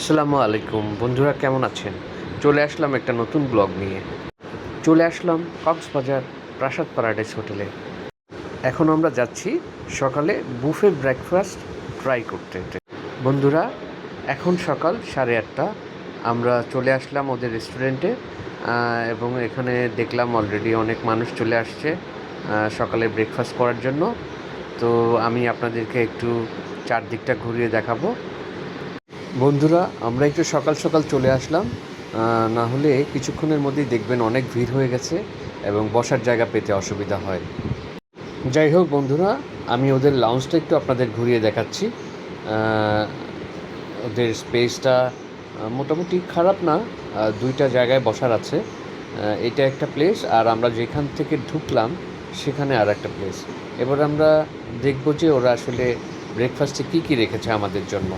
আসসালামু আলাইকুম বন্ধুরা, কেমন আছেন? চলে আসলাম একটা নতুন ব্লগ নিয়ে। চলে আসলাম কক্সবাজার প্রাসাদ প্যারাডাইস হোটেলে। এখন আমরা যাচ্ছি সকালে বুফে ব্রেকফাস্ট ট্রাই করতে। বন্ধুরা, এখন সকাল 8:30। আমরা চলে আসলাম ওদের রেস্টুরেন্টে এবং এখানে দেখলাম অলরেডি অনেক মানুষ চলে আসছে সকালে ব্রেকফাস্ট করার জন্য। তো আমি আপনাদেরকে একটু চারদিকটা ঘুরিয়ে দেখাবো। বন্ধুরা, আমরা একটু সকাল সকাল চলে আসলাম, না হলে কিছুক্ষণের মধ্যেই দেখবেন অনেক ভিড় হয়ে গেছে এবং বসার জায়গা পেতে অসুবিধা হয়। যাই হোক বন্ধুরা, আমি ওদের লাউঞ্জটা একটু আপনাদের ঘুরিয়ে দেখাচ্ছি। ওদের স্পেসটা মোটামুটি খারাপ না, দুইটা জায়গায় বসার আছে। এটা একটা প্লেস, আর আমরা যেখান থেকে ঢুকলাম সেখানে আর একটা প্লেস। এবার আমরা দেখব যে ওরা আসলে ব্রেকফাস্টে কী কী রেখেছে আমাদের জন্য।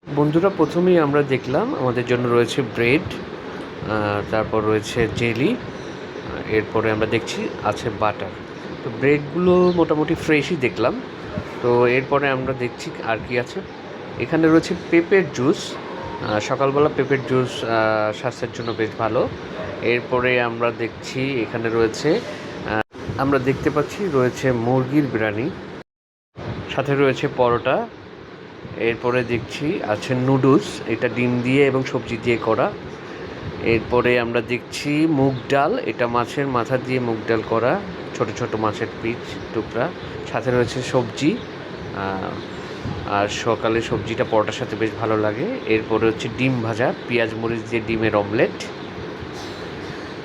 বন্ধুরা, প্রথমেই আমরা দেখলাম আমাদের জন্য রয়েছে ব্রেড, তারপর রয়েছে জেলি, এরপরে আমরা দেখছি আছে বাটার। তো ব্রেডগুলো মোটামুটি ফ্রেশই দেখলাম। তো এরপরে আমরা দেখছি আর কি আছে। এখানে রয়েছে পেঁপের জুস। সকালবেলা পেঁপের জুস স্বাস্থ্যের জন্য বেশ ভালো। এরপরে আমরা দেখছি এখানে রয়েছে, আমরা দেখতে পাচ্ছি রয়েছে মুরগির বিরিয়ানি, সাথে রয়েছে পরোটা। এরপরে দেখছি আছে নুডলস, এটা ডিম দিয়ে এবং সবজি দিয়ে করা। এরপরে আমরা দেখছি মুগ ডাল, এটা মাছের মাথা দিয়ে মুগ ডাল করা, ছোট ছোট মাছের পিস টুকরা, সাথে রয়েছে সবজি। আর সকালে সবজিটা পরোটার সাথে বেশ ভালো লাগে। এরপরে হচ্ছে ডিম ভাজা, পেঁয়াজ মরিচ দিয়ে ডিমের অমলেট।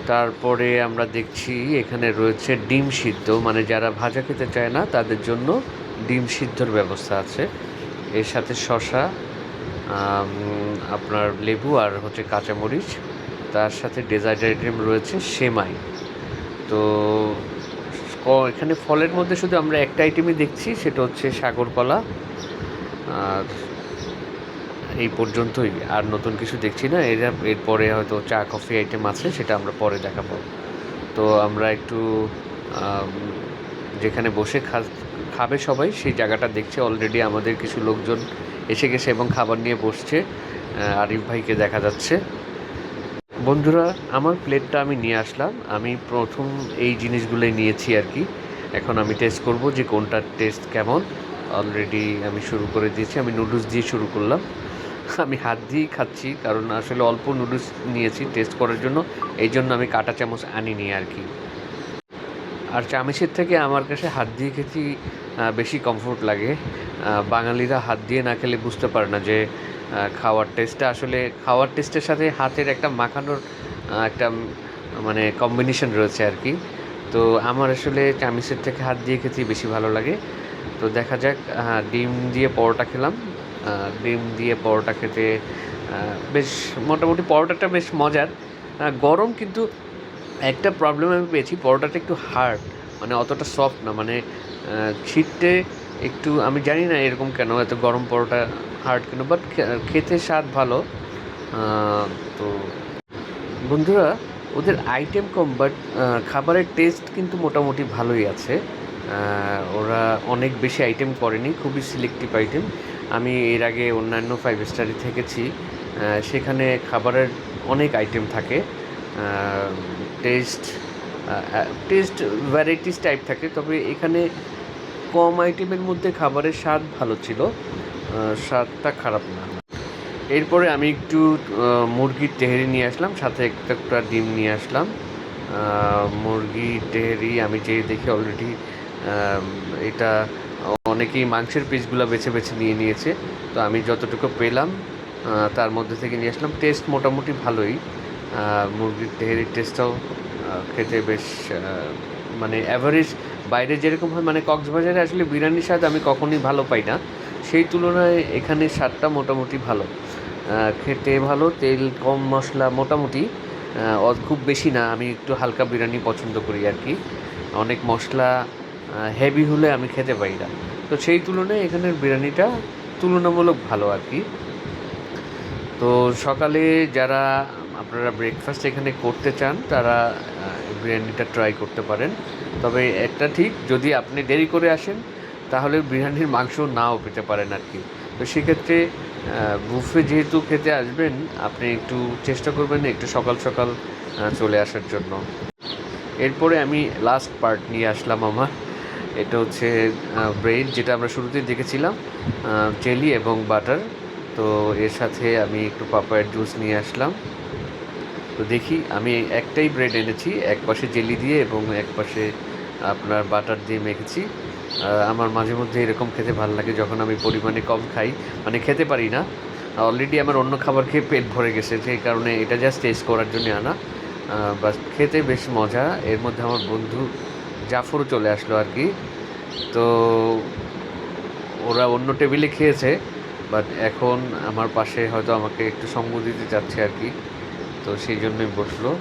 তারপরে আমরা দেখছি এখানে রয়েছে ডিম সিদ্ধ, মানে যারা ভাজা খেতে চায় না তাদের জন্য ডিম সিদ্ধর ব্যবস্থা আছে। এর সাথে শসা, আপনার লেবু আর হচ্ছে কাঁচামরিচ। তার সাথে ডেজার্ট আইটেম রয়েছে সেমাই। তো এখানে ফলের মধ্যে শুধু আমরা একটা আইটেমই দেখছি, সেটা হচ্ছে সাগর কলা। আর এই পর্যন্তই, আর নতুন কিছু দেখছি না। এরপরে হয়তো চা কফি আইটেম আছে, সেটা আমরা পরে দেখাবো। তো আমরা একটু যেখানে বসে খাবে সবাই সেই জায়গাটা দেখছে। অলরেডি আমাদের কিছু লোকজন এসে গেছে এবং খাবার নিয়ে বসছে। আরিফ ভাইকে দেখা যাচ্ছে। বন্ধুরা, আমার প্লেটটা আমি নিয়ে আসলাম। আমি প্রথম এই জিনিসগুলোই নিয়েছি আর কি। এখন আমি টেস্ট করব যে কোনটার টেস্ট কেমন। অলরেডি আমি শুরু করে দিয়েছি। আমি নুডলস দিয়ে শুরু করলাম। আমি হাত দিয়েই খাচ্ছি, কারণ আসলে অল্প নুডলস নিয়েছি টেস্ট করার জন্য, এই জন্য আমি কাঁটা চামচ আনিনি আর কি। আর চামচের থেকে আমার কাছে হাত দিয়ে খেতেই বেশি কমফোর্ট লাগে। বাঙালিরা হাত দিয়ে না খেলে বুঝতে পারে না যে খাওয়ার টেস্টটা আসলে, খাওয়ার টেস্টের সাথে হাতের একটা মাখানোর একটা মানে কম্বিনেশন রয়েছে আর কি। তো আমার আসলে চামচের থেকে হাত দিয়ে খেতেই বেশি ভালো লাগে। তো দেখা যাক। ডিম দিয়ে পরোটা খেলাম। ডিম দিয়ে পরোটা খেতে বেশ মোটামুটি পরোটাটা বেশ মজার, গরম, কিন্তু একটা প্রবলেম আমি পেয়েছি, পরোটাটা একটু হার্ড, মানে অতটা সফট না, মানে ছিটতে একটু, আমি জানি না এরকম কেন, এত গরম পরোটা হার্ড কেন, বাট খেতে স্বাদ ভালো। তো বন্ধুরা, ওদের আইটেম কম, বাট খাবারের টেস্ট কিন্তু মোটামুটি ভালোই আছে। ওরা অনেক বেশি আইটেম করেনি, খুবই সিলেক্টিভ আইটেম। আমি এর আগে অন্যান্য 5 স্টারে থেকেছি, সেখানে খাবারের অনেক আইটেম থাকে। টেস্ট টেস্ট ভ্যারাইটিস টাইপ থাকে, তবে এখানে কম আইটেমের মধ্যে খাবারের স্বাদ ভালো ছিল, স্বাদটা খারাপ না। এরপরে আমি একটু মুরগির তেহেরি নিয়ে আসলাম, সাথে একটা ডিম নিয়ে আসলাম। মুরগির তেহেরি আমি যেই দেখি অলরেডি এটা অনেকেই মাংসের পিসগুলো বেছে বেছে নিয়ে নিয়েছে। তো আমি যতটুকু পেলাম তার মধ্যে থেকে নিয়ে আসলাম। টেস্ট মোটামুটি ভালোই। মুরগির তেহেরির টেস্টটাও খেতে বেশ মানে অ্যাভারেজ। বাইরে যেরকম হয়, মানে কক্সবাজারে আসলে বিরিয়ানির স্বাদ আমি কখনোই ভালো পাই না, সেই তুলনায় এখানে স্বাদটা মোটামুটি ভালো। খেতে ভালো, তেল কম, মশলা মোটামুটি, খুব বেশি না। আমি একটু হালকা বিরিয়ানি পছন্দ করি আর কি। অনেক মশলা হেভি হলে আমি খেতে পারি না। তো সেই তুলনায় এখানের বিরিয়ানিটা তুলনামূলক ভালো আর কি। তো সকালে যারা আপনারা ব্রেকফাস্ট এখানে করতে চান, তারা বিরিয়ানিটা ট্রাই করতে পারেন। তবে একটা ঠিক, যদি আপনি দেরি করে আসেন তাহলে বিরিয়ানির মাংস নাও পেতে পারেন আর কি। তো সেক্ষেত্রে বুফে যেহেতু খেতে আসবেন, আপনি একটু চেষ্টা করবেন একটু সকাল সকাল চলে আসার জন্য। এরপরে আমি লাস্ট পার্ট নিয়ে আসলাম আমার। এটা হচ্ছে ব্রেড, যেটা আমরা শুরুতেই দেখেছিলাম, জেলি এবং বাটার। তো এর সাথে আমি একটু পাপায়ার জুস নিয়ে আসলাম। তো দেখি, আমি একটাই ব্রেড এনেছি, এক পাশে জেলি দিয়ে এবং এক পাশে আপনার বাটার দিয়ে মেখেছি। আমার মাঝে মধ্যে এরকম খেতে ভালো লাগে যখন আমি পরিমাণে কম খাই, মানে খেতে পারি না। অলরেডি আমার অন্য খাবার খেয়ে পেট ভরে গেছে, সেই কারণে এটা জাস্ট টেস্ট করার জন্য আনা। বাস খেতে বেশ মজা। এর মধ্যে আমার বন্ধু জাফরও চলে আসলো আর কি। তো ওরা অন্য টেবিলে খেয়েছে, বাট এখন আমার পাশে হয়তো আমাকে একটু সঙ্গ দিতে চাচ্ছে আর কি। তো সেই জন্যই বসলো।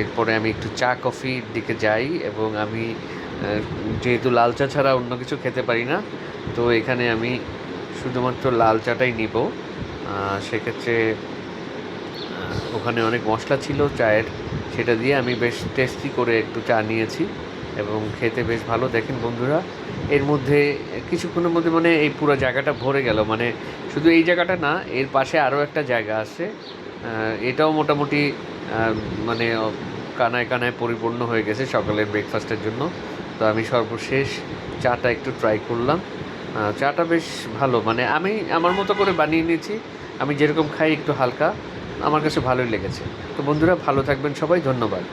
এরপরে আমি একটু চা কফির দিকে যাই এবং আমি যেহেতু লাল চা ছাড়া অন্য কিছু খেতে পারি না, তো এখানে আমি শুধুমাত্র লাল চাটাই নিব। সেক্ষেত্রে ওখানে অনেক মশলা ছিল চায়ের, সেটা দিয়ে আমি বেশ টেস্টি করে একটু চা নিয়েছি এবং খেতে বেশ ভালো। দেখেন বন্ধুরা, এর মধ্যে কিছুক্ষণের মধ্যে মানে এই পুরো জায়গাটা ভরে গেল। মানে শুধু এই জায়গাটা না, এর পাশে আরও একটা জায়গা আছে, এটাও মোটামুটি মানে কানায় কানায় পরিপূর্ণ হয়ে গেছে সকালের ব্রেকফাস্টের জন্য। তো আমি সর্বশেষ চাটা একটু ট্রাই করলাম। চাটা বেশ ভালো, মানে আমি আমার মতো করে বানিয়ে নিয়েছি। আমি যেরকম খাই একটু হালকা, আমার কাছে ভালোই লেগেছে। তো বন্ধুরা, ভালো থাকবেন সবাই, ধন্যবাদ।